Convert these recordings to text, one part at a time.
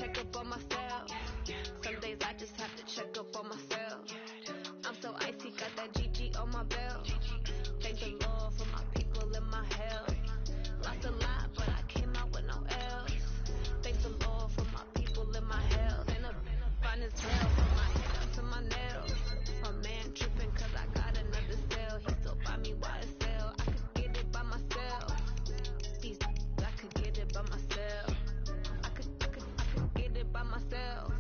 check up on myself. Some days I just have to check up on myself. I'm so icy, got that GG on my belt. Thank the Lord for my people and my health. Lost a lot, but I came out with no L's. Thank the Lord for my people and my health. And a fine as hell from my head up to my nails. My man tripping cause I got another cell. He still buy me YSL. I could get it by myself. These I could get it by myself. I could get it by myself.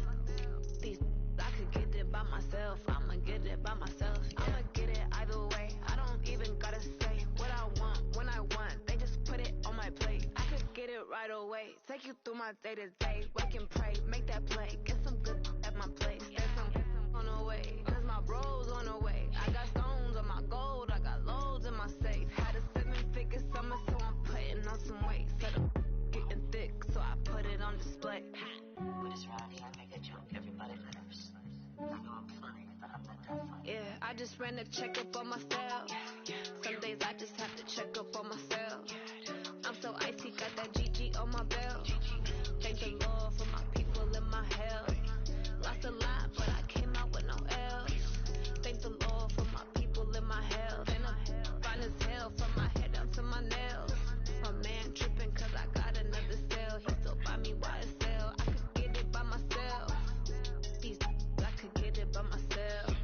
These I could get it by myself. I'ma get it by myself. I'ma get it either way. I don't even gotta say what I want when I want. They just put it on my plate. I could get it right away. Take you through my day to day. Wake and pray, make that play. Get some good at my place. There's some on the way. Cause my bro's on the way. I got stones on my gold. I got loads in my safe. Had a 7-figure summer, so I'm putting on some weight. Set up getting thick, so I put it on display. With this rowdy, I make a joke. Everybody laughs. I know I'm funny, but I'm not that funny. Yeah, I just ran a checkup on myself. Some days I just have to check up on myself. I'm so icy, got that GG on my belt. Thank the Lord for my people and my health. Lost a lot, but I came out with no L's. Thank the Lord for my people and my health. And I'm fine as hell from my head down to my nails. My man tripping cause I got another cell. He still buy me YSL. I could get it by myself. These I could get it by myself.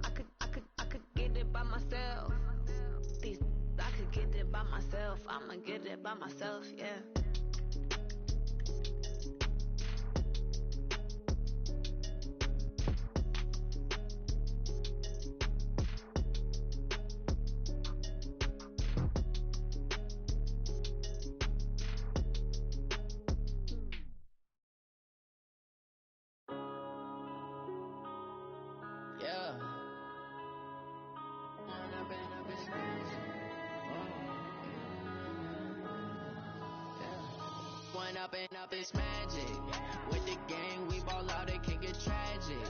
I could get it by myself. These I could get it by myself. I'ma get it by myself, yeah. Up it's magic. With the gang, we ball out, it can get tragic.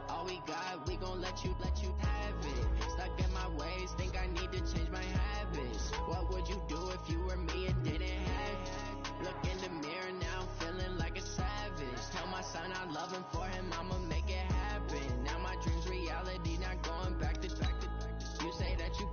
All we got, we gon' let you have it. Stuck in my ways, think I need to change my habits. What would you do if you were me and didn't have it? Look in the mirror now, I'm feeling like a savage. Tell my son I'm loving for him, I'ma make it happen. Now my dream's reality, not going back to. You say that you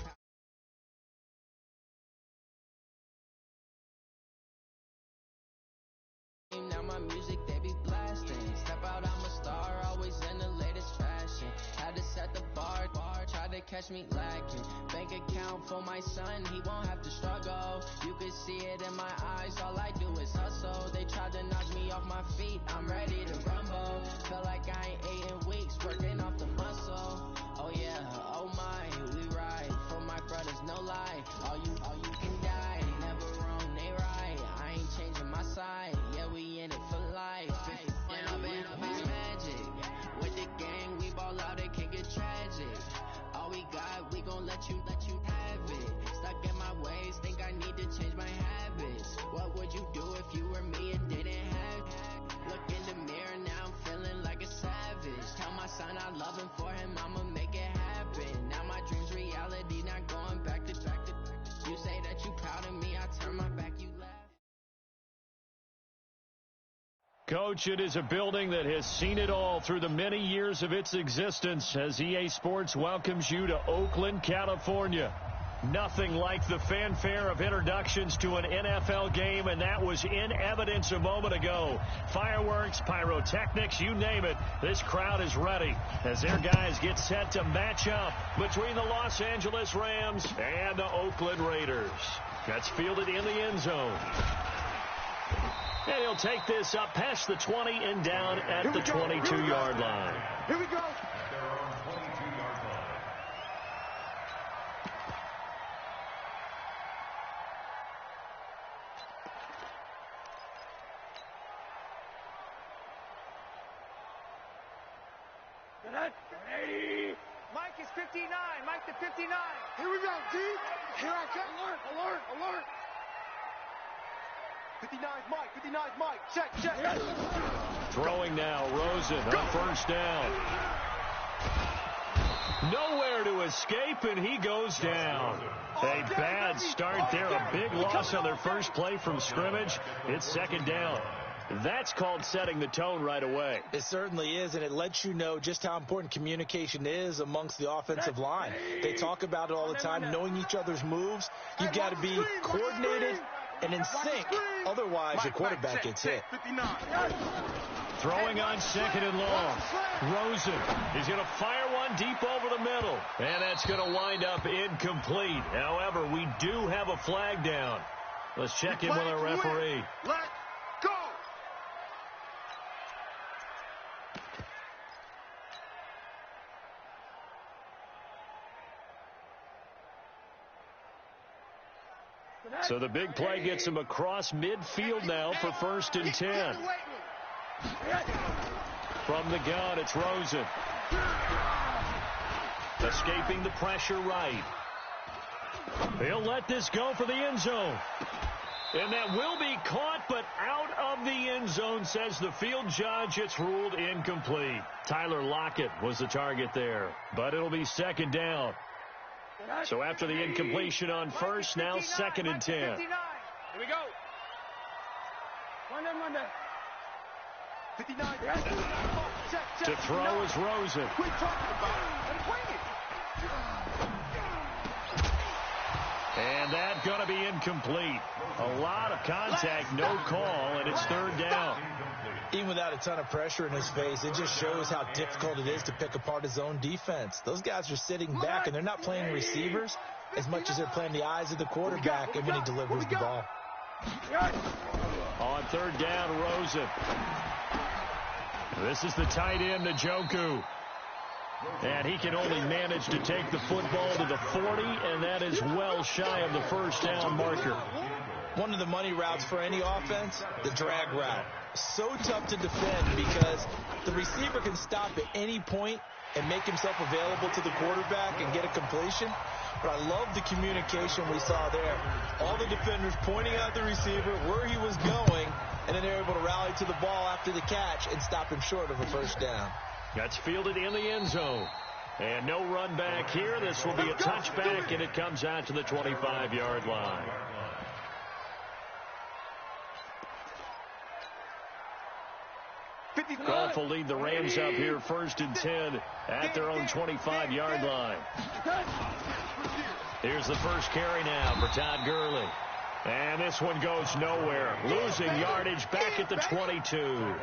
now my music, they be blasting. Step out, I'm a star, always in the latest fashion. Had to set the bar, try to catch me lacking. Bank account for my son, he won't have to struggle. You can see it in my eyes, all I do is hustle. They tried to knock me off my feet, I'm ready to rumble. Feel like I ain't ate in weeks, working off the muscle. Oh yeah, oh my, we ride for my brothers, no lie. All you can die, never wrong, they right. I ain't changing my side, yeah, we in it for life. It's magic. With the gang, we ball out, it can get tragic. All we got, we gon' let you have it. Stuck in my ways, think I need to change my habits. What would you do if you were me and didn't have it? Look in the mirror, now I'm feeling like a savage. Tell my son I'm loving for him, I'ma make it happen. Now my dream's reality, not going back to. You say that you proud of me, I turn my back, you laugh. Coach, it is a building that has seen it all through the many years of its existence as EA Sports welcomes you to Oakland, California. Nothing like the fanfare of introductions to an NFL game, and that was in evidence a moment ago. Fireworks, pyrotechnics, you name it. This crowd is ready as their guys get set to match up between the Los Angeles Rams and the Oakland Raiders. That's fielded in the end zone. And he'll take this up past the 20 and down at the 22-yard line. Here we go. Mike is 59. Mike to 59. Here we go, D. Here I come. Alert. 59's Mike. 59's Mike. Check. Throwing now, Rosen on first down. Nowhere to escape, and he goes down. A bad start there. A big loss on their first play from scrimmage. It's second down. That's called setting the tone right away. It certainly is, and it lets you know just how important communication is amongst the offensive line. They talk about it all the time, knowing each other's moves. You've got to be coordinated and in sync. Otherwise, your quarterback gets hit. Throwing on 2nd and long. Rosen is going to fire one deep over the middle. And that's going to wind up incomplete. However, we do have a flag down. Let's check in with our referee. Let's go! So the big play gets him across midfield now for 1st and 10. From the gun, it's Rosen. Escaping the pressure right. He'll let this go for the end zone. And that will be caught, but out of the end zone, says the field judge. It's ruled incomplete. Tyler Lockett was the target there, but it'll be 2nd down. So after the incompletion on 1st, now 2nd and 10. Here we go. One there. 59. To throw is Rosen. Quit talking about it. And that's going to be incomplete. A lot of contact, no call, and it's 3rd down. Even without a ton of pressure in his face, it just shows how difficult it is to pick apart his own defense. Those guys are sitting back, and they're not playing receivers as much as they're playing the eyes of the quarterback and when he delivers the ball. On 3rd down, Rosen. This is the tight end, Njoku. And he can only manage to take the football to the 40, and that is well shy of the 1st down marker. One of the money routes for any offense, the drag route. So tough to defend because the receiver can stop at any point and make himself available to the quarterback and get a completion. But I love the communication we saw there. All the defenders pointing out the receiver, where he was going, and then they're able to rally to the ball after the catch and stop him short of a 1st down. That's fielded in the end zone. And no run back here. This will be a touchback, and it comes out to the 25-yard line. Goff will lead the Rams up here 1st and 10 at their own 25-yard line. Here's the first carry now for Todd Gurley. And this one goes nowhere. Losing yardage back at the 22.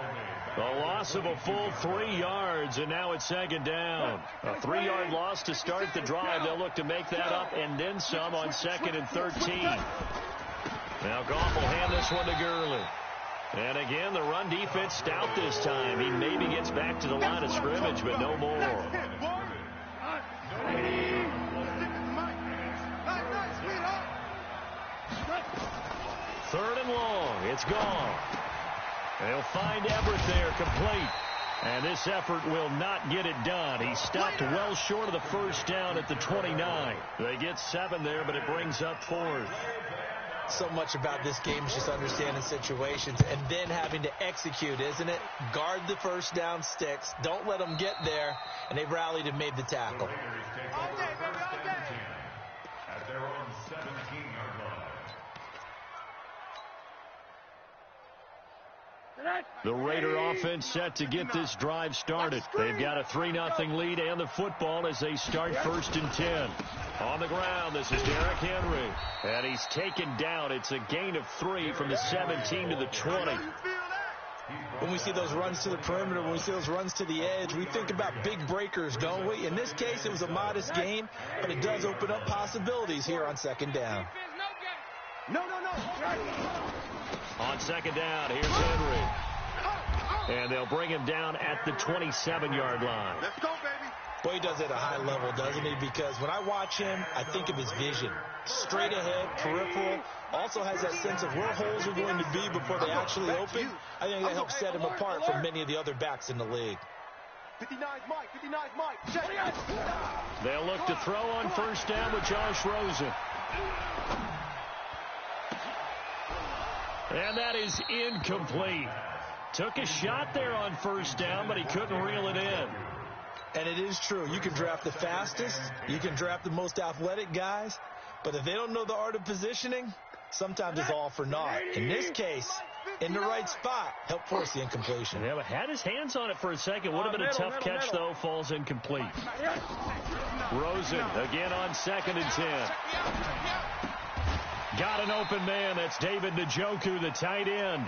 A loss of a full 3 yards, and now it's 2nd down. A 3-yard loss to start the drive. They'll look to make that up and then some on 2nd and 13. Now Goff will hand this one to Gurley. And again, the run defense stout this time. He maybe gets back to the line of scrimmage, but no more. 3rd and long. It's gone. They'll find Everett there, complete. And this effort will not get it done. He stopped well short of the 1st down at the 29. They get 7 there, but it brings up 4th. So much about this game is just understanding situations and then having to execute, isn't it? Guard the 1st down sticks. Don't let them get there. And they've rallied and made the tackle. At their own 17-yard line. The Raider offense set to get this drive started. They've got a 3-0 lead and the football as they start 1st and 10. On the ground, this is Derrick Henry. And he's taken down. It's a gain of 3 from the 17 to the 20. When we see those runs to the perimeter, when we see those runs to the edge, we think about big breakers, don't we? In this case, it was a modest gain, but it does open up possibilities here on 2nd down. No. On 2nd down, here's Henry. And they'll bring him down at the 27-yard line. Let's go, baby. Boy, he does it at a high level, doesn't he? Because when I watch him, I think of his vision. Straight ahead, peripheral. Also has that sense of where holes are going to be before they actually open. I think that helps set him apart from many of the other backs in the league. 59's Mike. Check it. They'll look to throw on 1st down with Josh Rosen. And that is incomplete. Took a shot there on 1st down, but he couldn't reel it in. And it is true. You can draft the fastest. You can draft the most athletic guys. But if they don't know the art of positioning, sometimes it's all for naught. In this case, in the right spot, helped force the incompletion. Yeah, but had his hands on it for a second. Would have been a tough catch, though. Falls incomplete. Rosen again on 2nd and 10. Got an open man. That's David Njoku, the tight end.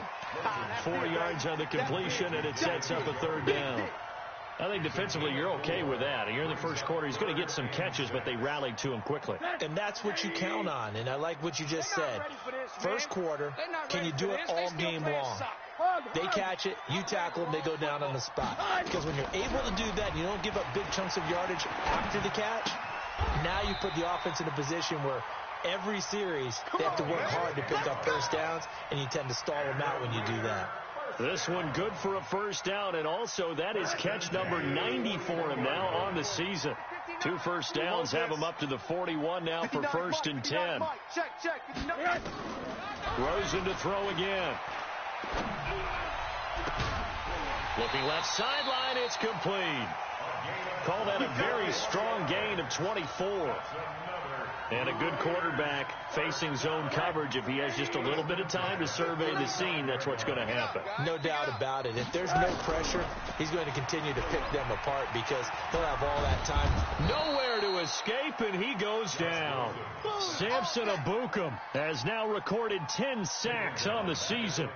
4 yards on the completion, and it sets up a 3rd down. I think defensively you're okay with that. Here in the first quarter, he's going to get some catches, but they rallied to him quickly. And that's what you count on, and I like what you just said. First quarter, can you do it all game long? They catch it, you tackle them, they go down on the spot. Because when you're able to do that, you don't give up big chunks of yardage after the catch, now you put the offense in a position where every series they have to work hard to pick up first downs, and you tend to stall them out when you do that. This one good for a 1st down, and also that is catch number 90 for him now on the season. 2 first downs have him up to the 41 now for 1st and 10. Rosen to throw again. Looking left sideline, it's complete. Call that a very strong gain of 24. And a good quarterback facing zone coverage. If he has just a little bit of time to survey the scene, that's what's going to happen. No doubt about it. If there's no pressure, he's going to continue to pick them apart because he'll have all that time. Nowhere to escape, and he goes down. Samson Abukum has now recorded 10 sacks on the season.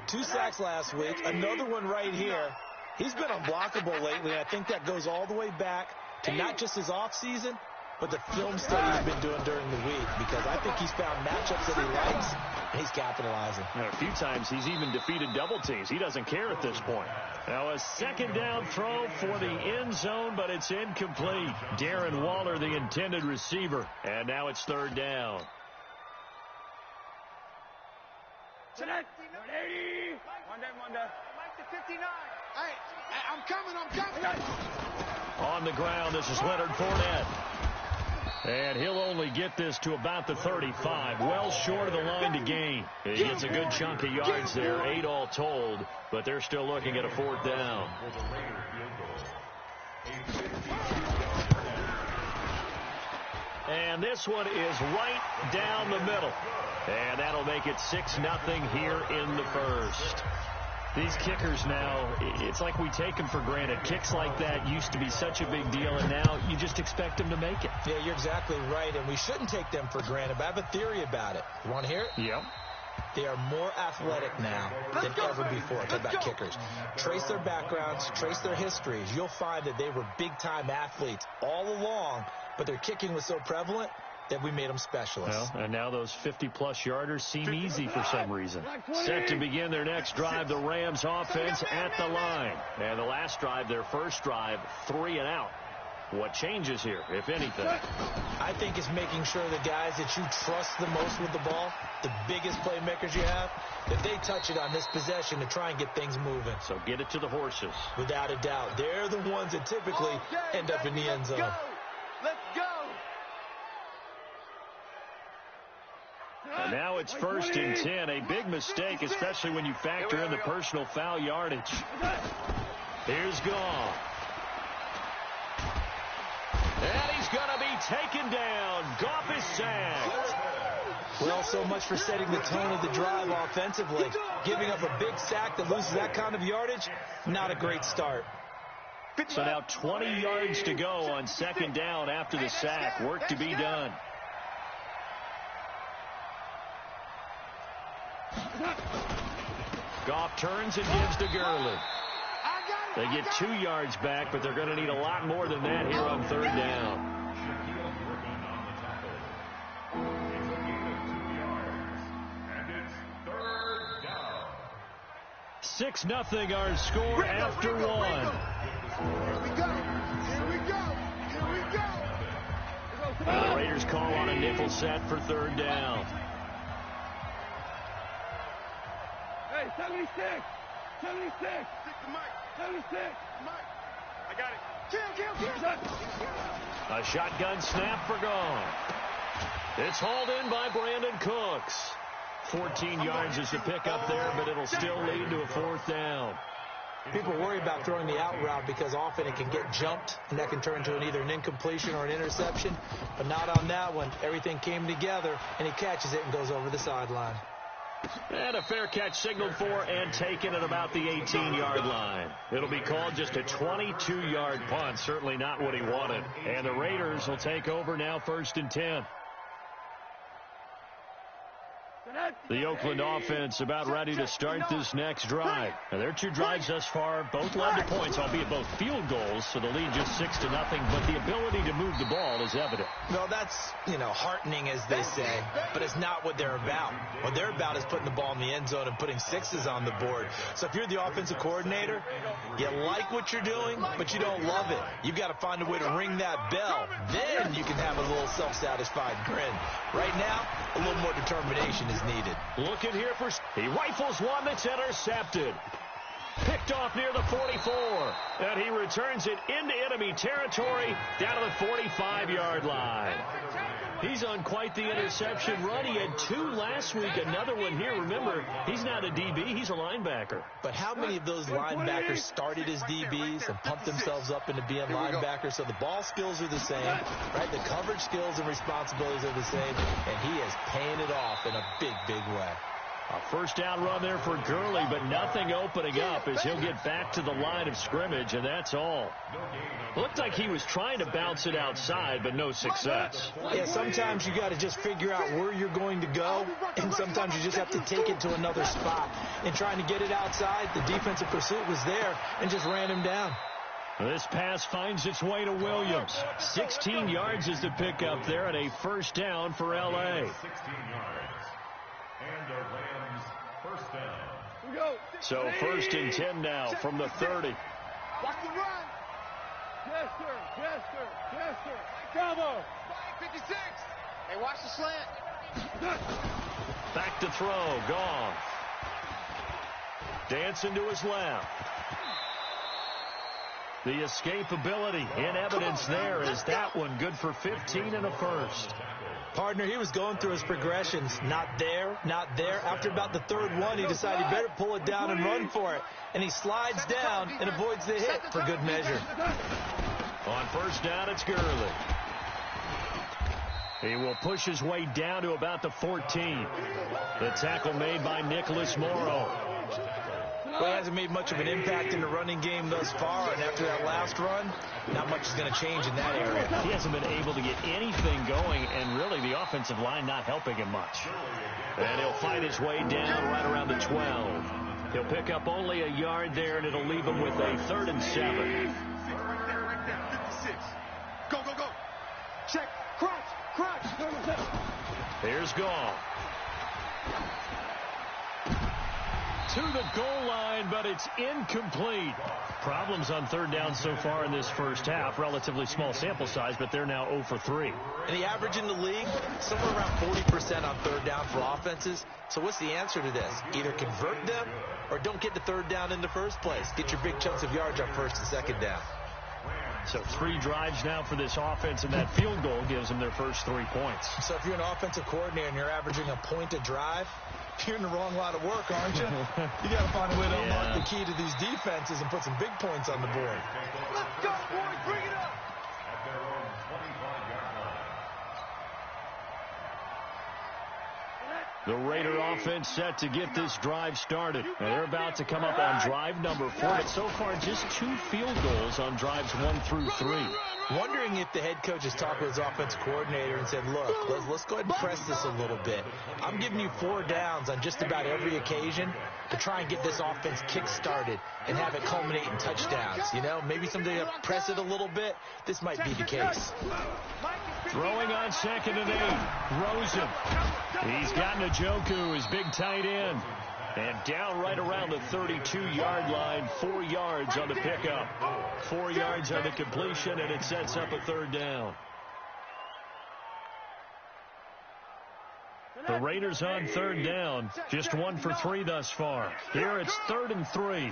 2 sacks last week, another one right here. He's been unblockable lately. I think that goes all the way back to not just his offseason, but the film study he's been doing during the week, because I think he's found matchups that he likes, and he's capitalizing. A few times he's even defeated double teams. He doesn't care at this point. Now a 2nd down throw for the end zone, but it's incomplete. Darren Waller, the intended receiver, and now it's 3rd down. Mike to 59. Hey, I'm coming. On the ground, this is Leonard Fournette. And he'll only get this to about the 35, well short of the line to gain. He gets a good chunk of yards there, 8 all told, but they're still looking at a 4th down. And this one is right down the middle. And that'll make it 6-0 here in the first. These kickers now, it's like we take them for granted. Kicks like that used to be such a big deal, and now you just expect them to make it. Yeah, you're exactly right, and we shouldn't take them for granted, but I have a theory about it. You want to hear it? Yep. They are more athletic now than ever before. Talk about kickers. Trace their backgrounds, trace their histories. You'll find that they were big-time athletes all along, but their kicking was so prevalent that we made them specialists. Well, and now those 50-plus yarders seem easy for some reason. Set to begin their next drive, the Rams offense at the line. And the last drive, their first drive, 3 and out. What changes here, if anything? I think it's making sure the guys that you trust the most with the ball, the biggest playmakers you have, that they touch it on this possession to try and get things moving. So get it to the horses. Without a doubt. They're the ones that typically end up in the end zone. Let's go. And now it's 1st and 10. A big mistake, especially when you factor in the personal foul yardage. Here's Goff. And he's going to be taken down. Goff is sacked. Well, so much for setting the tone of the drive offensively. Giving up a big sack that loses that kind of yardage, not a great start. So now 20 yards to go on 2nd down after the sack. Work to be done. Goff turns and gives to Gurley. They get 2 yards back, but they're going to need a lot more than that here on 3rd down. 6-0 our score after 1. Here we go. And the Raiders call on a nickel set for 3rd down. Hey, 76. 76. 76. Mike. I got it. Kill. A shotgun snap for Gone. It's hauled in by Brandon Cooks. 14 yards is the pickup there, but it'll still lead to a 4th down. People worry about throwing the out route because often it can get jumped, and that can turn into either an incompletion or an interception. But not on that one. Everything came together, and he catches it and goes over the sideline. And a fair catch signaled for and taken at about the 18-yard line. It'll be called just a 22-yard punt. Certainly not what he wanted. And the Raiders will take over now, 1st and 10. The Oakland offense about ready to start this next drive. Now, their 2 drives thus far both led to points, albeit both field goals, so the lead just 6-0, but the ability to move the ball is evident. Well, that's, heartening, as they say, but it's not what they're about. What they're about is putting the ball in the end zone and putting 6s on the board. So if you're the offensive coordinator, you like what you're doing, but you don't love it. You've got to find a way to ring that bell. Then you can have a little self-satisfied grin. Right now, a little more determination is needed. Looking here for... He rifles one that's intercepted. Picked off near the 44. And he returns it into enemy territory down to the 45-yard line. He's on quite the interception run. He had 2 last week. Another one here. Remember, he's not a DB. He's a linebacker. But how many of those linebackers started as DBs and pumped themselves up into being linebackers? So the ball skills are the same, right? The coverage skills and responsibilities are the same. And he is paying it off in a big, big way. A first down run there for Gurley, but nothing opening up as he'll get back to the line of scrimmage, and that's all. Looked like he was trying to bounce it outside, but no success. Yeah, sometimes you got to just figure out where you're going to go, and sometimes you just have to take it to another spot. And trying to get it outside, the defensive pursuit was there and just ran him down. This pass finds its way to Williams. 16 yards is the pickup there, and a first down for L.A. 16 yards. And the Rams first down. So 1st and 10 now from the 30. Watch the run. Yes, sir. Yes, sir. Yes, sir. Bravo. 56. Hey, watch the slant. Back to throw. Gone. Dancing to his left. The escapability in evidence there is that one good for 15 and a first. Partner, he was going through his progressions. Not there, not there. After about the 3rd one, he decided he better pull it down and run for it. And he slides down and avoids the hit for good measure. On first down, it's Gurley. He will push his way down to about the 14. The tackle made by Nicholas Morrow. Well, he hasn't made much of an impact in the running game thus far, and after that last run, not much is going to change in that area. He hasn't been able to get anything going, and really the offensive line not helping him much. And he'll fight his way down right around the 12. He'll pick up only a yard there, and it'll leave him with a 3rd and 7. Right there, 56. Go, go, go. Check. Crunch. Here's Gall. To the goal line, but it's incomplete. Problems on 3rd down so far in this first half. Relatively small sample size, but they're now 0 for 3. And the average in the league, somewhere around 40% on 3rd down for offenses. So what's the answer to this? Either convert them or don't get to 3rd down in the first place. Get your big chunks of yards on 1st and 2nd down. So 3 drives now for this offense, and that field goal gives them their first 3 points. So if you're an offensive coordinator and you're averaging a point a drive, you're in the wrong line of work, aren't you? You got to find a way to unlock the key to these defenses and put some big points on the board. Let's go, boys. Bring it up. At their own 25-yard line. The Raider offense set to get this drive started. And they're about to come up on drive number 4. But so far, just 2 field goals on drives 1 through 3. Wondering if the head coach has talked with his offensive coordinator and said, look, let's go ahead and press this a little bit. I'm giving you 4 downs on just about every occasion to try and get this offense kick-started and have it culminate in touchdowns. You know, maybe someday to press it a little bit. This might be the case. Throwing on 2nd and 8. Rosen. He's got Njoku, his big tight end. And down right around the 32-yard line. 4 yards on the pickup. 4 yards on the completion, and it sets up a 3rd down. The Raiders on 3rd down. Just 1 for 3 thus far. Here it's 3rd and 3.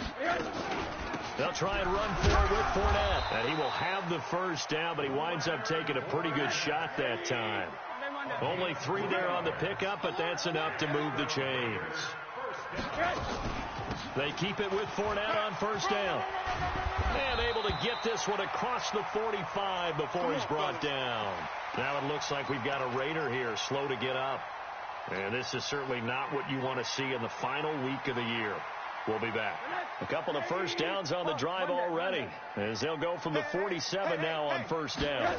They'll try and run for it with Fournette. And he will have the first down, but he winds up taking a pretty good shot that time. Only 3 there on the pickup, but that's enough to move the chains. They keep it with Fournette on first down. And able to get this one across the 45 before he's brought down. Now it looks like we've got a Raider here, slow to get up. And this is certainly not what you want to see in the final week of the year. We'll be back. A couple of first downs on the drive already, as they'll go from the 47 now on first down.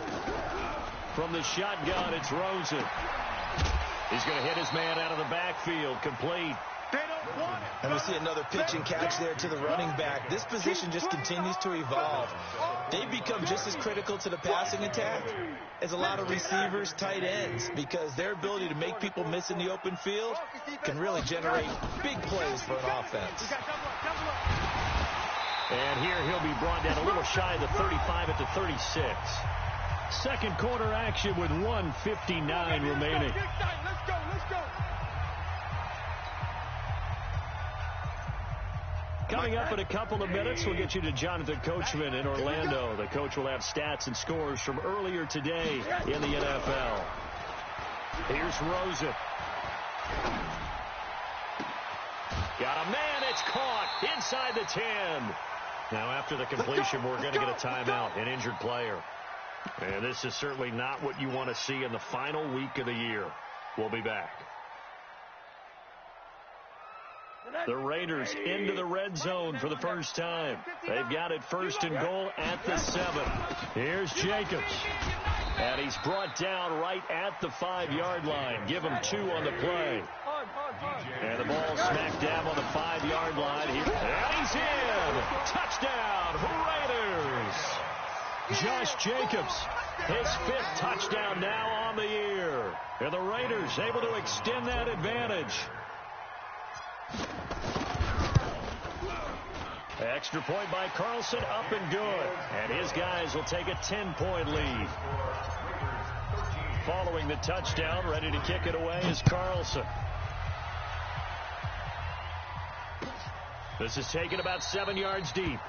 From the shotgun, it's Rosen. He's going to hit his man out of the backfield, complete. And we see another pitch and catch there to the running back. This position just continues to evolve. They've become just as critical to the passing attack as a lot of receivers, tight ends, because their ability to make people miss in the open field can really generate big plays for an offense. And here he'll be brought down a little shy of the 35 at the 36. Second quarter action with 1:59 remaining. Let's go. Coming up in a couple of minutes, we'll get you to Jonathan Coachman in Orlando. The coach will have stats and scores from earlier today in the NFL. Here's Rosen. Got a man, it's caught inside the 10. Now after the completion, we're going to get a timeout, an injured player. And this is certainly not what you want to see in the final week of the year. We'll be back. The Raiders into the red zone for the first time. They've got it first and goal at the 7. Here's Jacobs. And he's brought down right at the 5-yard line. Give him 2 on the play. And the ball smacked down on the 5-yard line. And he's in. Touchdown, Raiders. Josh Jacobs, his 5th touchdown now on the year. And the Raiders able to extend that advantage. Extra point by Carlson, up and good. And his guys will take a 10-point lead. Following the touchdown, ready to kick it away is Carlson. This is taken about 7 yards deep.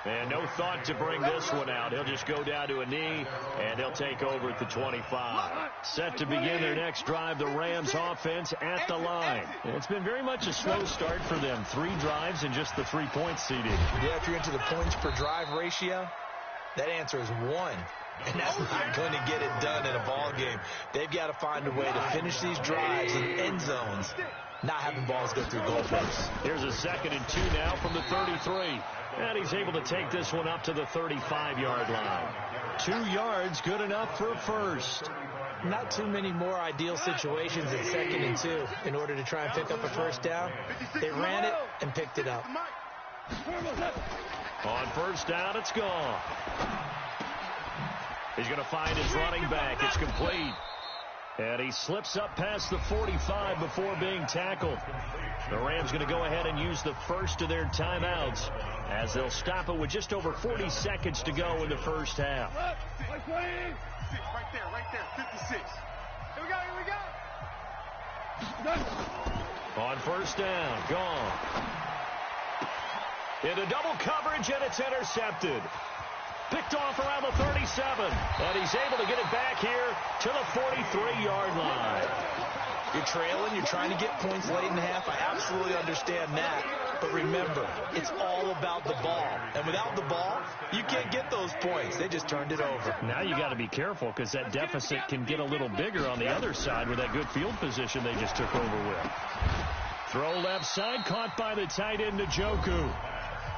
And no thought to bring this one out. He'll just go down to a knee, and they'll take over at the 25. Set to begin their next drive, the Rams offense at the line. Well, it's been very much a slow start for them. 3 drives and just the 3 points seeded. Yeah, if you're into the points per drive ratio, that answer is 1. And that's not going to get it done in a ball game. They've got to find a way to finish these drives in end zones, not having balls go through goalposts. Here's a 2nd and 2 now from the 33. And he's able to take this one up to the 35-yard line. 2 yards, good enough for a first. Not too many more ideal situations at 2nd and 2 in order to try and pick up a first down. They ran it and picked it up. On first down, it's gone. He's going to find his running back. It's complete. And he slips up past the 45 before being tackled. The Rams going to go ahead and use the first of their timeouts as they'll stop it with just over 40 seconds to go in the first half. Right there, 56. Here we go. On first down, gone. Into double coverage, and it's intercepted. Picked off around the 37, and he's able to get it back here to the 43-yard line. You're trailing, you're trying to get points late in the half. I absolutely understand that. But remember, it's all about the ball. And without the ball, you can't get those points. They just turned it over. Now you got to be careful because that deficit can get a little bigger on the other side with that good field position they just took over with. Throw left side, caught by the tight end, Njoku.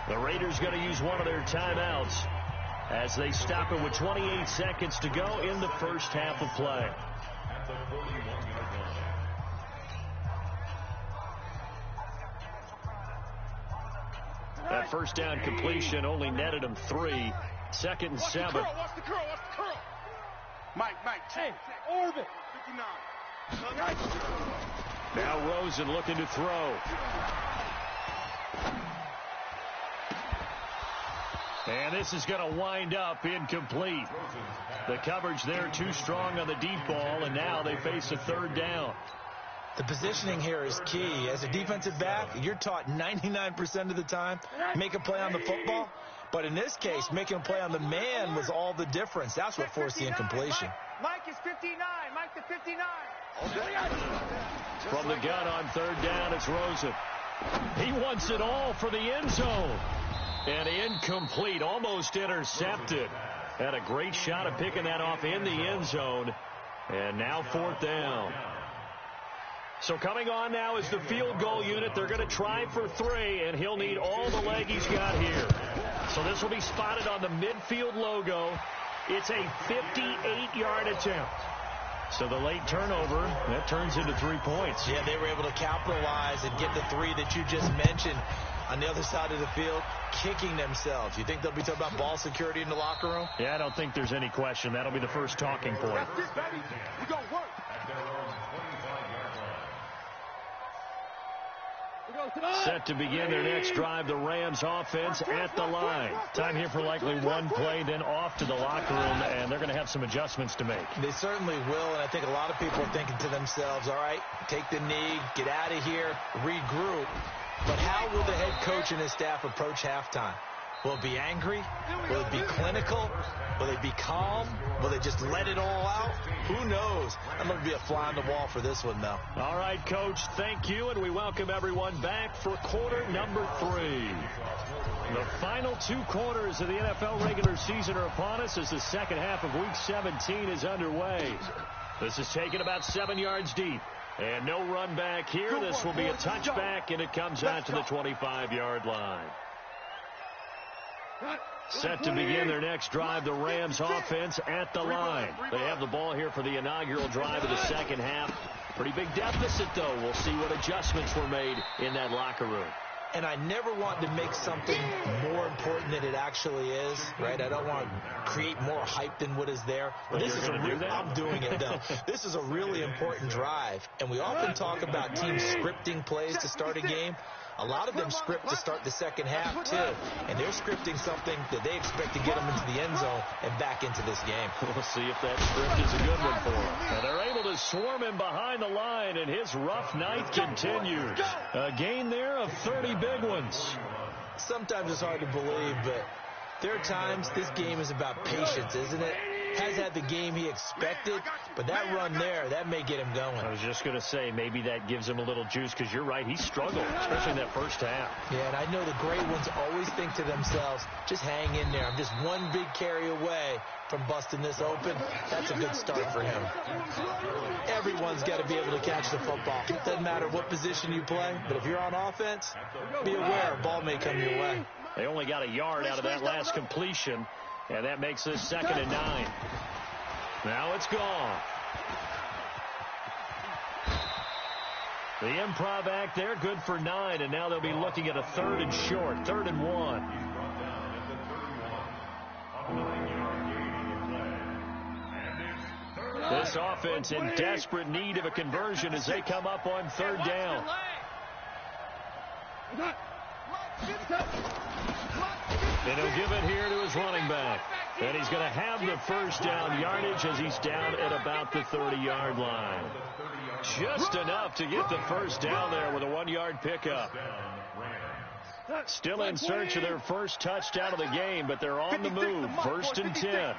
The Raiders going to use one of their timeouts as they stop it with 28 seconds to go in the first half of play. That first down completion only netted him 3. 2nd and 7. Watch the curl. Mike, check. Orbit. 59. Now Rosen looking to throw. And this is going to wind up incomplete. The coverage there too strong on the deep ball, and now they face a 3rd down. The positioning here is key. As a defensive back, you're taught 99% of the time, make a play on the football. But in this case, making a play on the man was all the difference. That's what forced the incompletion. Mike is 59. Mike the 59. From the gun on 3rd down, it's Rosen. He wants it all for the end zone. And incomplete, almost intercepted. Had a great shot at picking that off in the end zone. And now 4th down. So coming on now is the field goal unit. They're going to try for 3, and he'll need all the leg he's got here. So this will be spotted on the midfield logo. It's a 58-yard attempt. So the late turnover, that turns into 3 points. Yeah, they were able to capitalize and get the 3 that you just mentioned on the other side of the field, kicking themselves. You think they'll be talking about ball security in the locker room? Yeah, I don't think there's any question. That'll be the first talking point. That's it, baby. We're going to work. Set to begin their next drive, the Rams offense at the line. Time here for likely one play, then off to the locker room, and they're going to have some adjustments to make. They certainly will, and I think a lot of people are thinking to themselves, all right, take the knee, get out of here, regroup. But how will the head coach and his staff approach halftime? Will it be angry? Will it be clinical? Will they be calm? Will they just let it all out? Who knows? I'm going to be a fly on the wall for this one, though. All right, Coach, thank you, and we welcome everyone back for quarter number 3. The final 2 quarters of the NFL regular season are upon us as the second half of Week 17 is underway. This is taken about 7 yards deep. And no run back here. This will be a touchback, and it comes out to the 25-yard line. Set to begin their next drive, the Rams offense at the line. They have the ball here for the inaugural drive of the second half. Pretty big deficit, though. We'll see what adjustments were made in that locker room. And I never want to make something more important than it actually is, right? I don't want to create more hype than what is there. But this is I'm doing it, though. This is a really important drive. And we often talk about teams scripting plays to start a game. A lot of them script to start the second half, too. And they're scripting something that they expect to get them into the end zone and back into this game. We'll see if that script is a good one for them. And they're able to swarm him behind the line, and his rough night continues. A gain there of 30 big ones. Sometimes it's hard to believe, but there are times this game is about patience, isn't it? Has had the game he expected, but that run there, that may get him going. I was just going to say, maybe that gives him a little juice, because you're right, he struggled, especially in that first half. Yeah, and I know the great ones always think to themselves, just hang in there. I'm just one big carry away from busting this open. That's a good start for him. Everyone's got to be able to catch the football. Doesn't matter what position you play, but if you're on offense, be aware a ball may come your way. They only got a yard out of that last completion. And that makes this 2nd and 9. Now it's gone. The improv act there, good for 9. And now they'll be looking at a 3rd and short, 3rd and 1. This offense in desperate need of a conversion as they come up on 3rd down. And he'll give it here to his running back. And he's going to have the first down yardage as he's down at about the 30-yard line. Just enough to get the first down there with a 1-yard pickup. Still in search of their first touchdown of the game, but they're on the move. 1st and 10.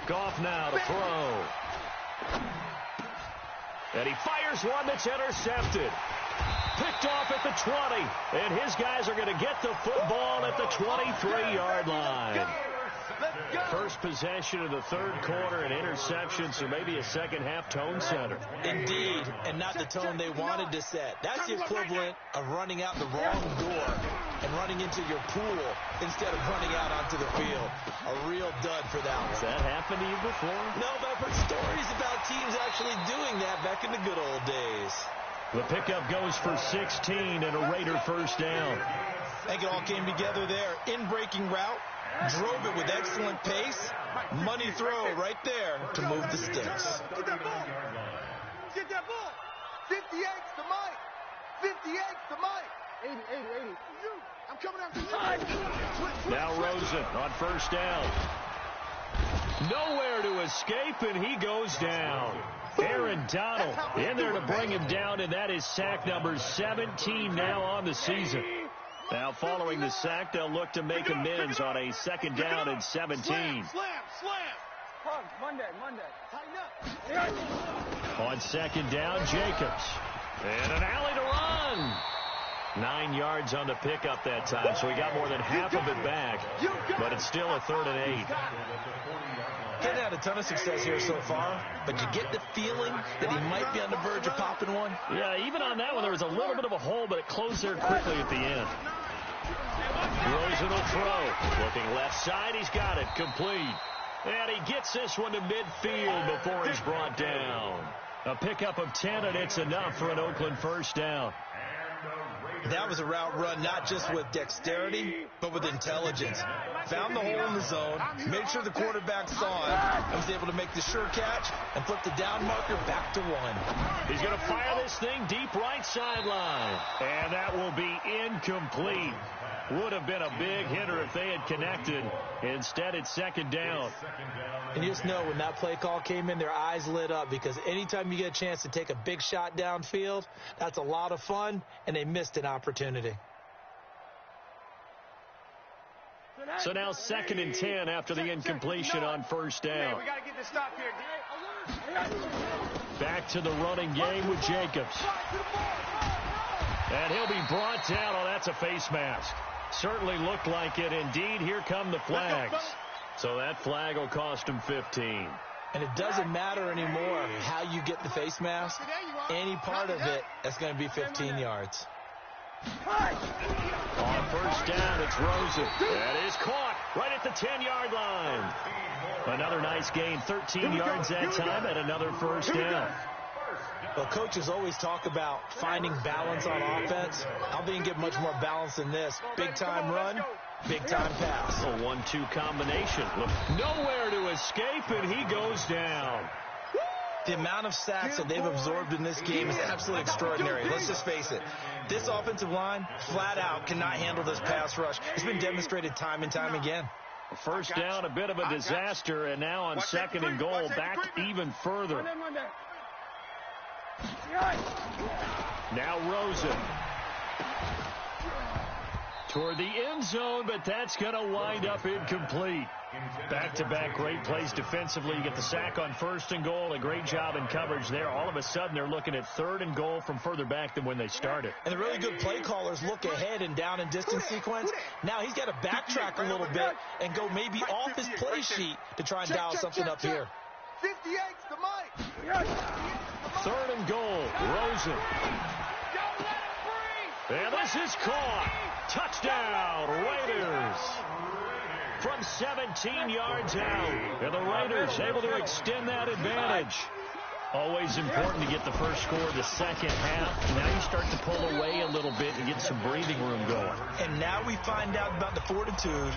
Goff now to throw. And he fires one that's intercepted. Picked off at the 20, and his guys are going to get the football at the 23-yard line. First possession of the 3rd quarter, an interception, so maybe a second-half tone setter. Indeed, and not the tone they wanted to set. That's the equivalent of running out the wrong door and running into your pool instead of running out onto the field. A real dud for that one. Has that happened to you before? No, but I've heard stories about teams actually doing that back in the good old days. The pickup goes for 16 and a Raider first down. I think it all came together there. In-breaking route, drove it with excellent pace. Money throw right there to move the sticks. Get that ball. Get that ball. 58's the mic. 58's the mic. 80. I'm coming after you. Now Rosen on first down. Nowhere to escape, and he goes down. Aaron Donald in there to bring him down, and that is sack number 17 now on the season. Now following the sack, they'll look to make amends on a 2nd down and 17. Slam. Monday. Tighten up. On 2nd down, Jacobs. And an alley to run. 9 yards on the pickup that time, so he got more than half of it back, but it's still a 3rd and 8. Hasn't had a ton of success here so far, but you get the feeling that he might be on the verge of popping one. Yeah, even on that one, there was a little bit of a hole, but it closed there quickly at the end. Rosen will throw. Looking left side, he's got it. Complete. And he gets this one to midfield before he's brought down. A pickup of 10, and it's enough for an Oakland first down. That was a route run not just with dexterity, but with intelligence. Found the hole in the zone, made sure the quarterback saw it, and was able to make the sure catch and flip the down marker back to 1. He's going to fire this thing deep right sideline. And that will be incomplete. Would have been a big hitter if they had connected. Instead, it's 2nd down. And you just know when that play call came in, their eyes lit up, because anytime you get a chance to take a big shot downfield, that's a lot of fun, and they missed an opportunity. So now 2nd and 10 after the incompletion on first down. We got to get this stop here. Back to the running game with Jacobs. And he'll be brought down. Oh, that's a face mask. Certainly looked like it. Indeed, here come the flags. So that flag will cost him 15. And it doesn't matter anymore how you get the face mask. Any part of it, that's going to be 15 yards. On first down, it's Rosen. That is caught right at the 10-yard line. Another nice gain, 13 yards that time, and another first down. Well, coaches always talk about finding balance on offense. I'll be get much more balance than this. Big-time run, big-time pass. A 1-2 combination. Look, nowhere to escape, and he goes down. The amount of sacks that they've absorbed in this game is absolutely extraordinary. Let's just face it. This offensive line, flat out, cannot handle this pass rush. It's been demonstrated time and time again. First down, a bit of a disaster, and now on 2nd and goal, back even further. Now Rosen. Toward the end zone, but that's going to wind up incomplete. Back-to-back great plays defensively. You get the sack on 1st and goal. A great job in coverage there. All of a sudden, they're looking at 3rd and goal from further back than when they started. And the really good play callers look ahead and down and distance sequence. Now he's got to backtrack a little bit and go maybe off his play sheet to try and dial something up here. 58's the mic. 3rd and goal. Rosen. And this is caught. Touchdown, Raiders. From 17 yards out. And the Raiders able to extend that advantage. Always important to get the first score of the second half. Now you start to pull away a little bit and get some breathing room going. And now we find out about the fortitude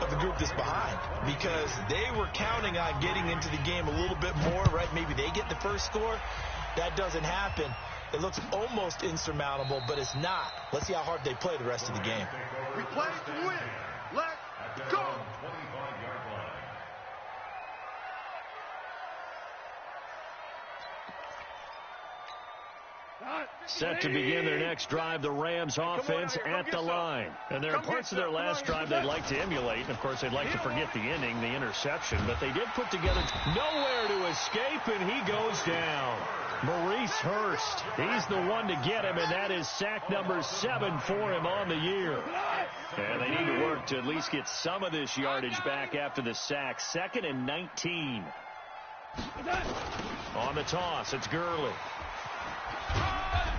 of the group that's behind, because they were counting on getting into the game a little bit more, right? Maybe they get the first score. That doesn't happen. It looks almost insurmountable, but it's not. Let's see how hard they play the rest of the game. We play to win. Let's go. Set to begin their next drive, the Rams offense at the line. And there are parts of their last drive they'd like to emulate. Of course, they'd like to forget the ending, the interception. But they did put together nowhere to escape, and he goes down. Maurice Hurst, he's the one to get him, and that is sack number 7 for him on the year. And they need to work to at least get some of this yardage back after the sack. 2nd and 19. On the toss, it's Gurley.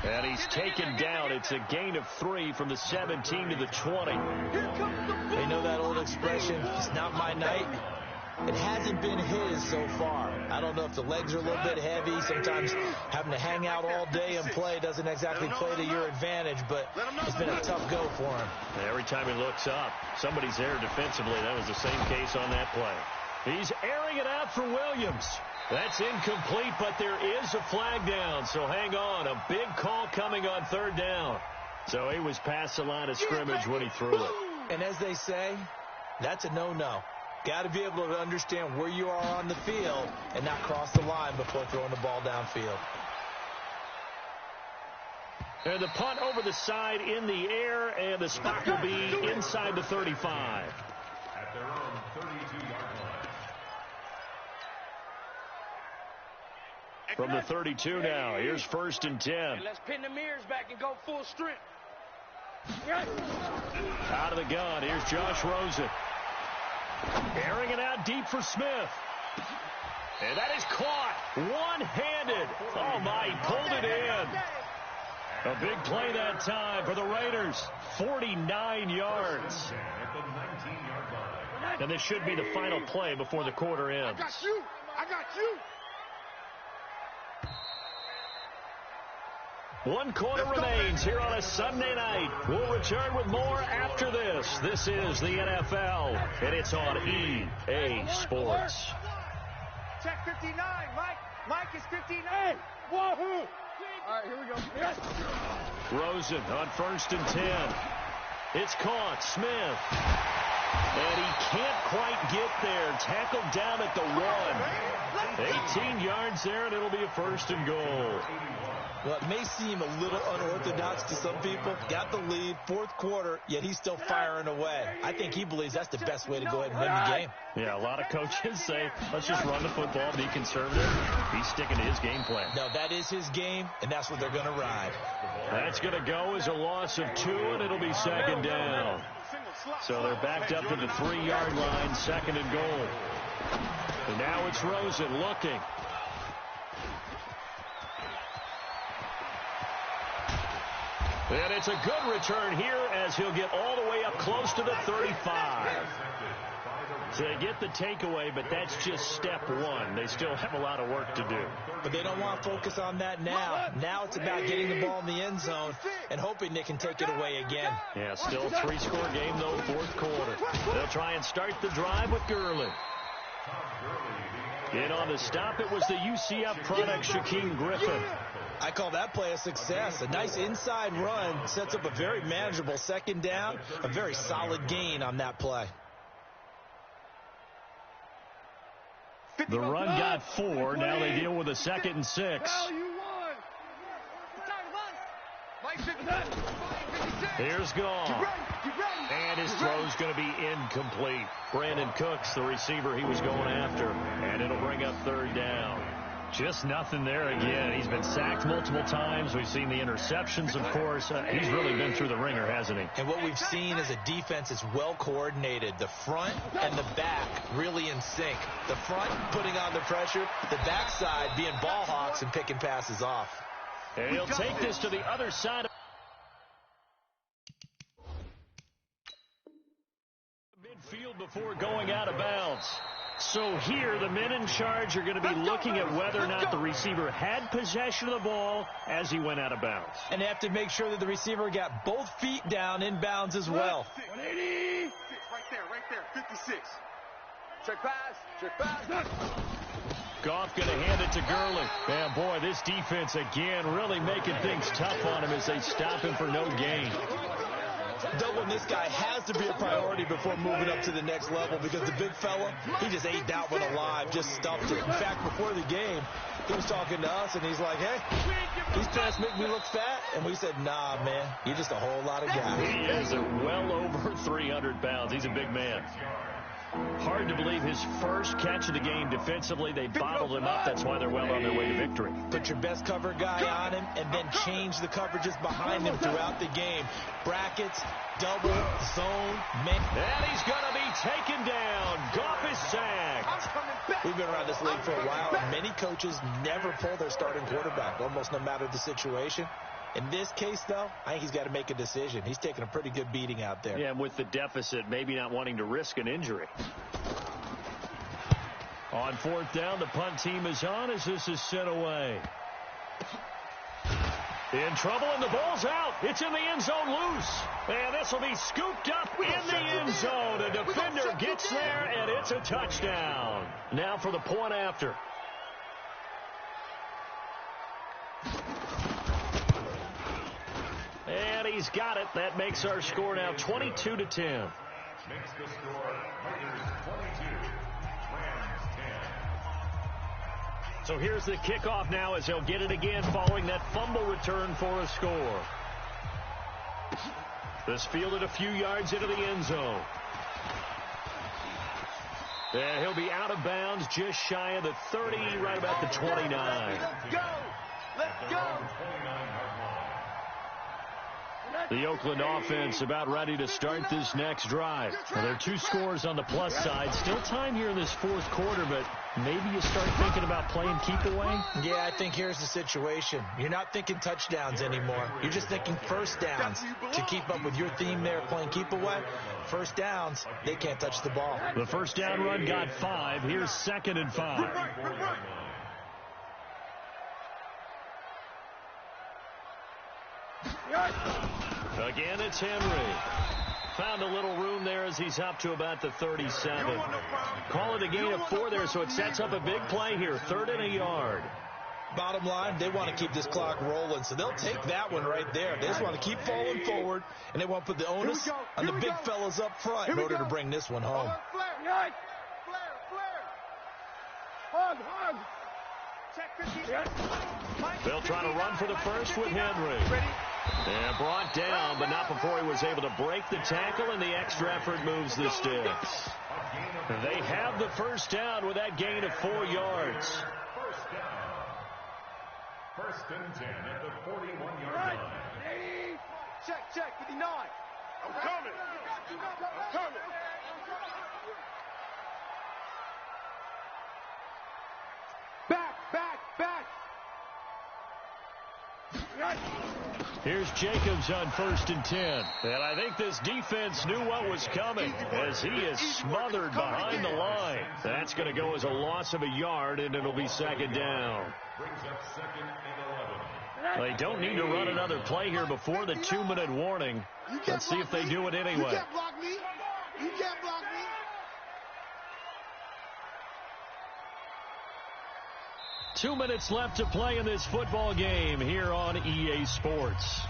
And he's taken down. It's a gain of 3 from the 17 to the 20. They know that old expression, it's not my night. It hasn't been his so far. I don't know if the legs are a little bit heavy. Sometimes having to hang out all day and play doesn't exactly play to your advantage, but it's been a tough go for him. Every time he looks up, somebody's there defensively. That was the same case on that play. He's airing it out for Williams. That's incomplete, but there is a flag down, so hang on. A big call coming on 3rd down. So he was past the line of scrimmage when he threw it. And as they say, that's a no-no. Got to be able to understand where you are on the field and not cross the line before throwing the ball downfield. And the punt over the side in the air, and the spot will be inside the 35. At their own 32-yard line. From the 32 now, here's 1st and 10. Let's pin the mirrors back and go full strength. Out of the gun, here's Josh Rosen. Airing it out deep for Smith. And that is caught. One-handed. Oh, my, he pulled it in. A big play that time for the Raiders. 49 yards. And this should be the final play before the quarter ends. I got you. I got you. One quarter remains here on a Sunday night. We'll return with more after this. This is the NFL, and it's on EA Sports. Check 59, Mike. Mike is 59. Wahoo! All right, here we go. Yes. Rosen on 1st and 10. It's caught. Smith. And he can't quite get there. Tackled down at the 1. 18 yards there, and it'll be a 1st and goal. Well, it may seem a little unorthodox to some people. Got the lead, 4th quarter, yet he's still firing away. I think he believes that's the best way to go ahead and win the game. Yeah, a lot of coaches say, let's just run the football, be conservative. He's sticking to his game plan. No, that is his game, and that's what they're going to ride. That's going to go as a loss of 2, and it'll be 2nd down. So they're backed up to the 3-yard line, 2nd and goal. And now it's Rosen looking. And it's a good return here as he'll get all the way up close to the 35. So they get the takeaway, but that's just step 1. They still have a lot of work to do. But they don't want to focus on that now. Now it's about getting the ball in the end zone and hoping they can take it away again. Yeah, still a 3-score game, though, 4th quarter. They'll try and start the drive with Gurley. In on the stop, it was the UCF product, Shaquem Griffin. I call that play a success. A nice inside run sets up a very manageable 2nd down, a very solid gain on that play. The run got 4. Now they deal with a 2nd and 6. Here's Goff. And his throw's going to be incomplete. Brandon Cooks, the receiver he was going after. And it'll bring up 3rd down. Just nothing there again. He's been sacked multiple times. We've seen the interceptions, of course. He's really been through the ringer, hasn't he? And what we've seen is a defense that's well coordinated. The front and the back really in sync. The front putting on the pressure. The backside being ball hawks and picking passes off. And he'll take this to the other side of midfield before going out of bounds. So here, the men in charge are going to be looking at whether or not the receiver had possession of the ball as he went out of bounds. And they have to make sure that the receiver got both feet down in bounds as well. 180. Right there, 56. Check pass. Goff going to hand it to Gurley. Man, boy, this defense again really making things tough on him as they stop him for no gain. Doubling this guy has to be a priority before moving up to the next level because the big fella, he just ate that one alive, just stuffed it. In fact, before the game, he was talking to us, and he's like, hey, these pants make me look fat. And we said, nah, man, you're just a whole lot of guy. He is well over 300 pounds. He's a big man. Hard to believe his first catch of the game defensively. They bottled him up. That's why they're well on their way to victory. Put your best cover guy on him and then change the coverages behind him throughout the game. Brackets, double, zone, man. And he's going to be taken down. Goff is sacked. We've been around this league for a while, and many coaches never pull their starting quarterback, almost no matter the situation. In this case, though, I think he's got to make a decision. He's taking a pretty good beating out there. Yeah, and with the deficit, maybe not wanting to risk an injury. On 4th down, the punt team is on as this is sent away. In trouble, and the ball's out. It's in the end zone loose. And this will be scooped up in the end zone. A defender gets there, and it's a touchdown. Now for the point after. And he's got it. That makes our score now 22-10. Makes the score Raiders 22, Rams 10. So here's the kickoff now as he'll get it again following that fumble return for a score. This fielded a few yards into the end zone. And he'll be out of bounds just shy of the 30, right about the 29. Let's go. Let's go. The Oakland offense about ready to start this next drive. Well, there are 2 scores on the plus side. Still time here in this fourth quarter, but maybe you start thinking about playing keep away? Yeah, I think here's the situation. You're not thinking touchdowns anymore. You're just thinking first downs. To keep up with your theme there, playing keep away, first downs, they can't touch the ball. The first down run got 5. Here's 2nd and 5. Again, it's Henry. Found a little room there as he's up to about the 37. Call it a gain of 4 there, so it sets up a big play here. 3rd and a yard. Bottom line, they want to keep this clock rolling, so they'll take that one right there. They just want to keep falling forward, and they want to put the onus on the big fellas up front in order to bring this one home. They'll try to run for the first with Henry. And brought down, but not before he was able to break the tackle, and the extra effort moves the sticks. They have the first down with that gain of 4 yards. First down. 1st and 10 at the 41-yard line. Check, 59. I'm coming. Back. Here's Jacobs on 1st and 10. And I think this defense knew what was coming as he is smothered behind the line. That's going to go as a loss of a yard, and it'll be 2nd down. Brings up 2nd and 11. They don't need to run another play here before the 2-minute warning. Let's see if they do it anyway. You can't block me. 2 minutes left to play in this football game here on EA Sports.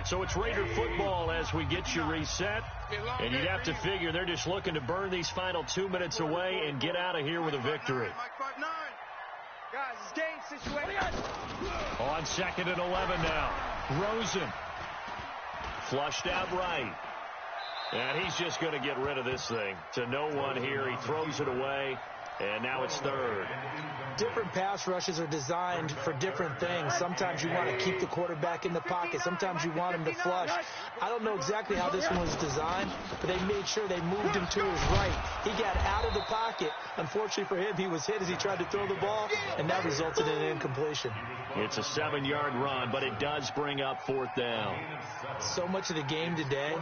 So it's Raider football as we get you reset. And you'd have to figure they're just looking to burn these final 2 minutes away and get out of here with a victory. Guys, it's game situation. On 2nd and 11 now. Rosen. Flushed out right. And he's just going to get rid of this thing. To no one here. He throws it away. And now it's 3rd. Different pass rushes are designed for different things. Sometimes you want to keep the quarterback in the pocket. Sometimes you want him to flush. I don't know exactly how this one was designed, but they made sure they moved him to his right. He got out of the pocket. Unfortunately for him, he was hit as he tried to throw the ball, and that resulted in an incompletion. It's a 7-yard run, but it does bring up 4th down. So much of the game today,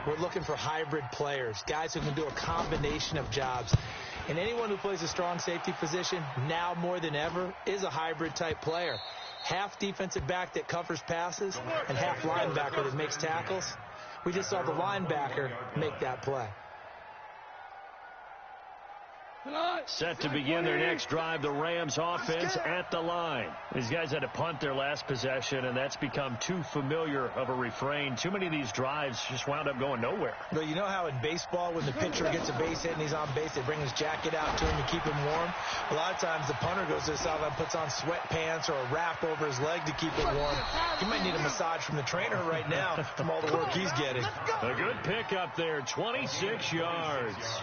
we're looking for hybrid players, guys who can do a combination of jobs. And anyone who plays a strong safety position, now more than ever, is a hybrid-type player. Half defensive back that covers passes and half linebacker that makes tackles. We just saw the linebacker make that play. Set to begin their next drive, the Rams offense at the line. These guys had to punt their last possession, and that's become too familiar of a refrain. Too many of these drives just wound up going nowhere. Well, you know how in baseball, when the pitcher gets a base hit and he's on base, they bring his jacket out to him to keep him warm? A lot of times the punter goes to the sideline, puts on sweatpants or a wrap over his leg to keep it warm. He might need a massage from the trainer right now from all the work he's getting. A good pickup there, 26 yards.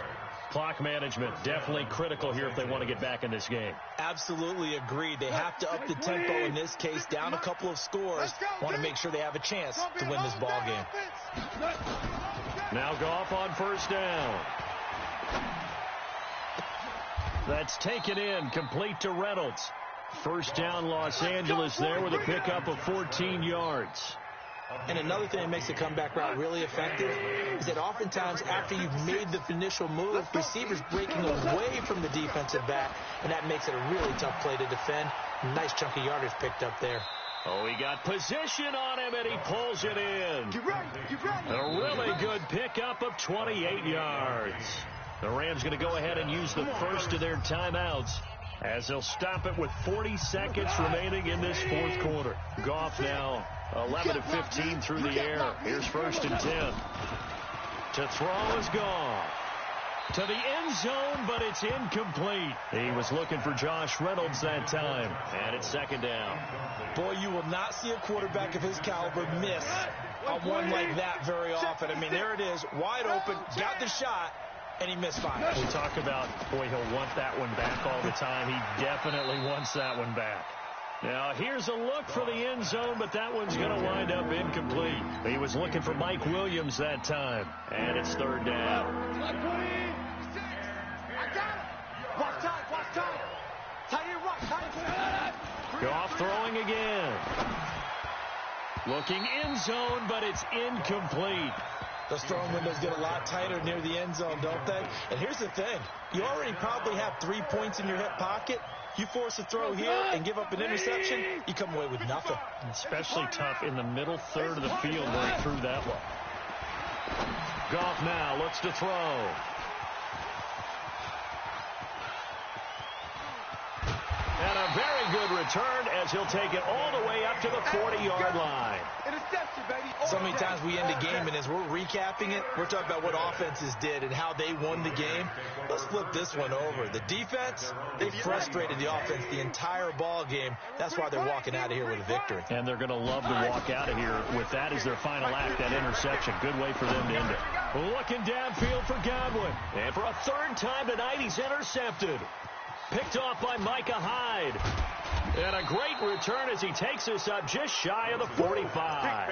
Clock management definitely critical here if they want to get back in this game. Absolutely agreed. They have to up the tempo in this case, down a couple of scores. Want to make sure they have a chance to win this ball game. Now Goff on 1st down. That's taken in, complete to Reynolds. 1st down Los Angeles there with a pickup of 14 yards. And another thing that makes the comeback route really effective is that oftentimes after you've made the initial move, receivers breaking away from the defensive back, and that makes it a really tough play to defend. Nice chunk of yardage picked up there. Oh, he got position on him, and he pulls it in. A really good pickup of 28 yards. The Rams going to go ahead and use the first of their timeouts as they'll stop it with 40 seconds remaining in this fourth quarter. Goff now 11 of 15 through the air. Here's 1st and 10. To throw is Goff. To the end zone, but it's incomplete. He was looking for Josh Reynolds that time, and it's second down. Boy, you will not see a quarterback of his caliber miss a one like that very often. I mean, there it is, wide open, got the shot, and he misfired. We talk about, boy, he'll want that one back all the time. He definitely wants that one back. Now, here's a look for the end zone, but that one's going to wind up incomplete. He was looking for Mike Williams that time, and it's third down. I got it. Watch time. Tight end rush. Goff throwing again. Looking end zone, but it's incomplete. Those throwing windows get a lot tighter near the end zone, don't they? And here's the thing. You already probably have 3 points in your hip pocket. You force a throw here and give up an interception, you come away with nothing. Especially tough in the middle third of the field where he threw that one. Goff now looks to throw. And a very good return as he'll take it all the way up to the 40-yard line. Interception, baby. So many times we end a game, and as we're recapping it, we're talking about what offenses did and how they won the game. Let's flip this one over. The defense, they frustrated the offense the entire ball game. That's why they're walking out of here with a victory. And they're going to love to walk out of here with that as their final act, that interception. Good way for them to end it. Looking downfield for Godwin. And for a third time tonight, he's intercepted. Picked off by Micah Hyde. And a great return as he takes us up just shy of the 45.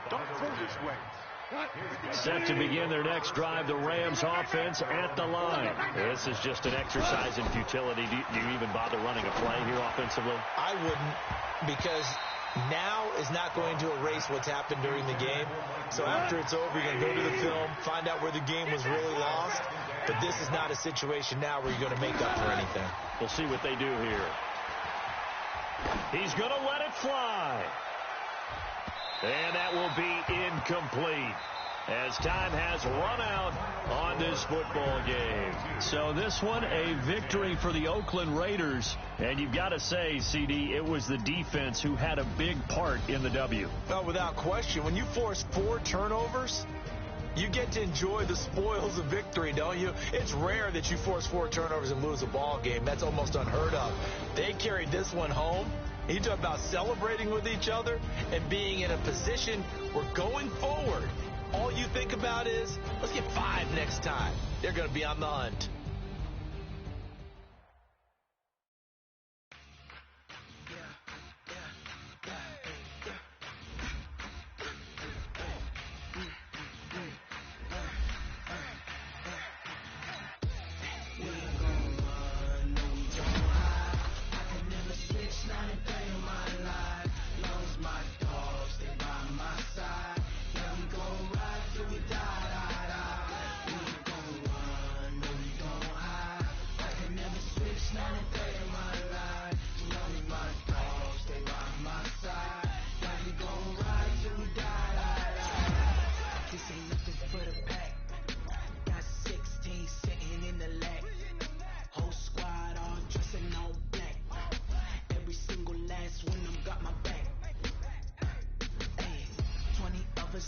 Don't throw this way. Set to begin their next drive, the Rams offense at the line. This is just an exercise in futility. Do you even bother running a play here offensively? I wouldn't, because now is not going to erase what's happened during the game. So after it's over, you're going to go to the film, find out where the game was really lost. But this is not a situation now where you're going to make up for anything. We'll see what they do here. He's going to let it fly. And that will be incomplete as time has run out on this football game. So this one, a victory for the Oakland Raiders. And you've got to say, CD, it was the defense who had a big part in the W. Well, without question, when you force 4 turnovers, you get to enjoy the spoils of victory, don't you? It's rare that you force 4 turnovers and lose a ball game. That's almost unheard of. They carried this one home. You talk about celebrating with each other and being in a position where going forward, all you think about is, let's get 5 next time. They're going to be on the hunt.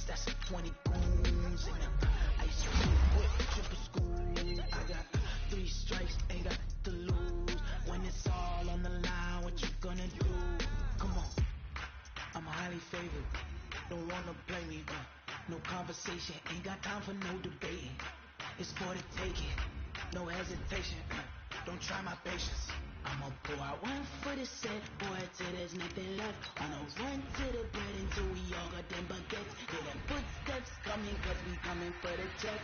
That's 20 goons in the ice cream whip, triple school. I got 3 strikes, ain't got to lose. When it's all on the line, what you gonna do? Come on, I'm highly favored. Don't wanna play me, no conversation. Ain't got time for no debating. It's for the taking, no hesitation. Don't try my patience. I'ma pull out 1 for the set, boy, till there's nothing left. I'ma run to the bread until we all got them baguettes. Hear them footsteps coming, cause we coming for the check.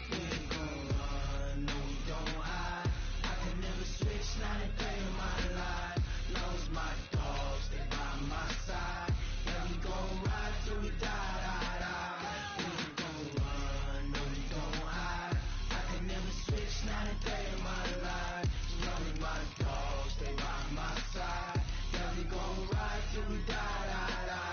We ain't gon' run, no we don't hide. I can never switch, not a day in my life. Lost my dogs, they by my side. Yeah, we gon' ride till we die, die, die. We ain't gon' run, no we don't hide. I can never switch, not a day in my life. Running my dogs, they by my side. Yeah, we gon' ride till we die, die, die.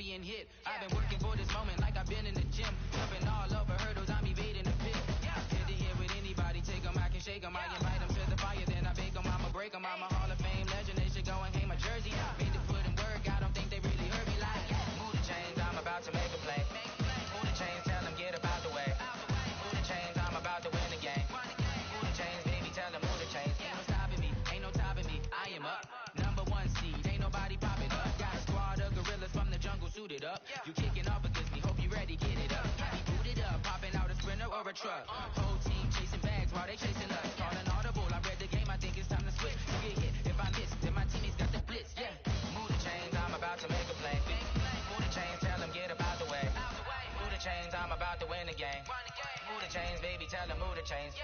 champion hit. I've been working for this moment like I've been in the gym. Jumping all over hurdles, I'm evading the pit. Hit the hit with anybody, take them, I can shake them. I invite them to the fire, then I bake them, I'ma break them. I'm a Hall of Fame legend, they should go and hang my jersey. Made to put in work, I don't think they really heard me like. Move the chains, I'm about to make a play. Move the chains, tell them get up out the way. Move the chains, I'm about to win the game. Move the chains, baby, tell them move the chains. Ain't no stopping me, ain't no topping me, I am up. Number one seed, ain't nobody popping up. Got a squad of gorillas from the jungle suited up. You kicking off against me, hope you ready, get it up. I be booted up, popping out a sprinter or a truck. Whole team chasing bags while they chasing us. Calling audible, I read the game, I think it's time to switch. You get hit, if I miss, then my teammates got the blitz, yeah. Move the chains, I'm about to make a play. Move the chains, tell them get up out the way. Move the chains, I'm about to win the game. Move the chains, baby, tell them move the chains.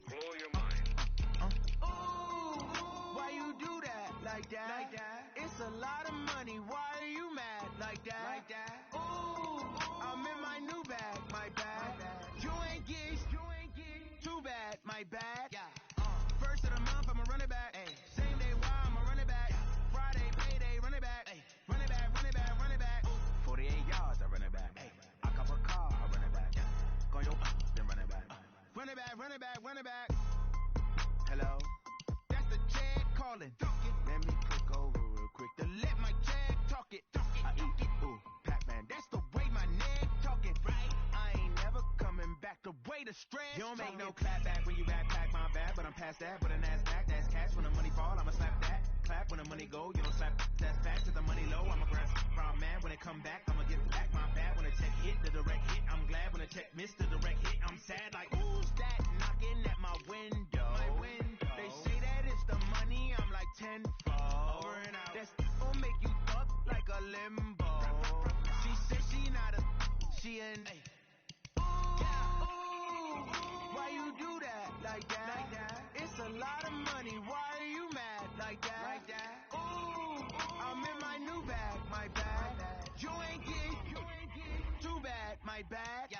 Blow your mind. Why you do that like that? Like that? It's a lot of money. Why are you mad like that? Like that? Ooh, I'm in my new bag, my bad. You ain't get too bad, my bad. First of the month, I'ma run it back. Same day, why I'ma run it back. Friday, payday, run it back. Run it back, run it back, run it back. 48 yards, I run it back. I cop a car, I run it back. Go yo, then run it back. Run it back, run it back, run it back. Hello? That's the jag calling. Let me click over real quick to let my jag talk it. I eat it, ooh, Pac-Man. That's the way my neck talking, right? I ain't never coming back the way the stress. You don't make no clap back when you backpack my bad, but I'm past that. But a NASDAQ, that's cash. When the money fall, I'ma slap that. Clap when the money go, you don't slap. That's back to the money low. I'ma grab from man when it come back. I'ma get back my bad when the check hit the direct hit. I'm glad when the check missed the direct hit. I'm sad like who's that knocking at my window? My window. They say that it's the money. I'm like tenfold. Over and out. That's gon' make you up like a limbo. She said she not a, she an. Why you do that like that? Like that? It's a lot of money. Why are you mad like that? Like that? Ooh, I'm in my new bag, my bad. You ain't get too bad, my bad.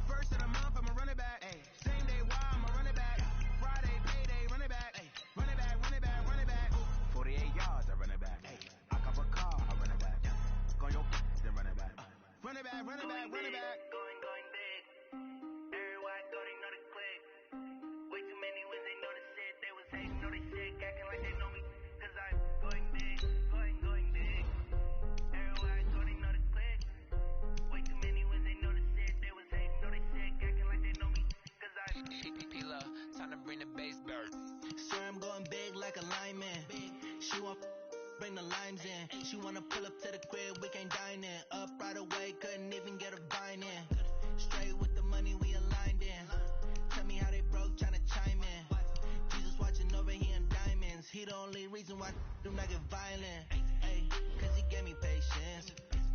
First of the month, I'ma run it back. Same day, why I'ma run it back. Friday, payday, run it back. Run it back, run it back, run it back. 48 yards, I run it back. I cop a car, I run it back. Go yo, then run it back. Run it back, run it back, run it back. Going big. Everywhere I go, they know the click. Way too many wins, they know the shit. They was hating, know they sick, acting like they know me. Cause I'm going big, going big. Everywhere I go, they know the click. Way too many wins, they know the shit. They was hating, know they sick, acting like they know me. Cause I'm P-Lo, time to bring the bass back. Swear I'm going big like a lineman. She want bring the limes in. She wanna pull up to the crib, we can't dine in. Up right away, couldn't even get a vine in. Straight with the money we aligned in. Tell me how they broke, tryna chime in. Jesus watching over here in diamonds. He the only reason why do not get violent. Ay, cause he gave me patience.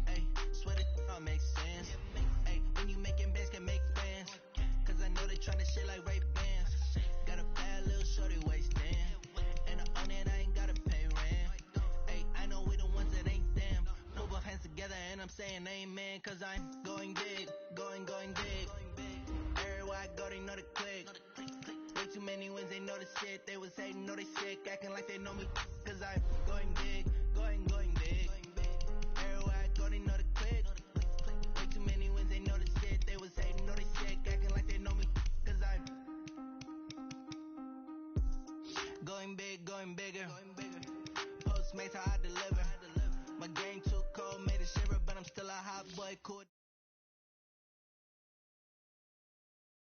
Ay, swear that all makes sense. Ay, when you making bands can make friends. Cause I know they tryna shit like Ray-Bans. Got a bad little shorty wasting. And I own it, I ain't gotta pay rent. Ay, I know we the ones that ain't them. Put both hands together and I'm saying amen. Cause I'm going big, going big. Everywhere I go, they know the click. Way too many wins, they know the shit. They was hating, know they sick, acting like they know me. Cause I'm going big,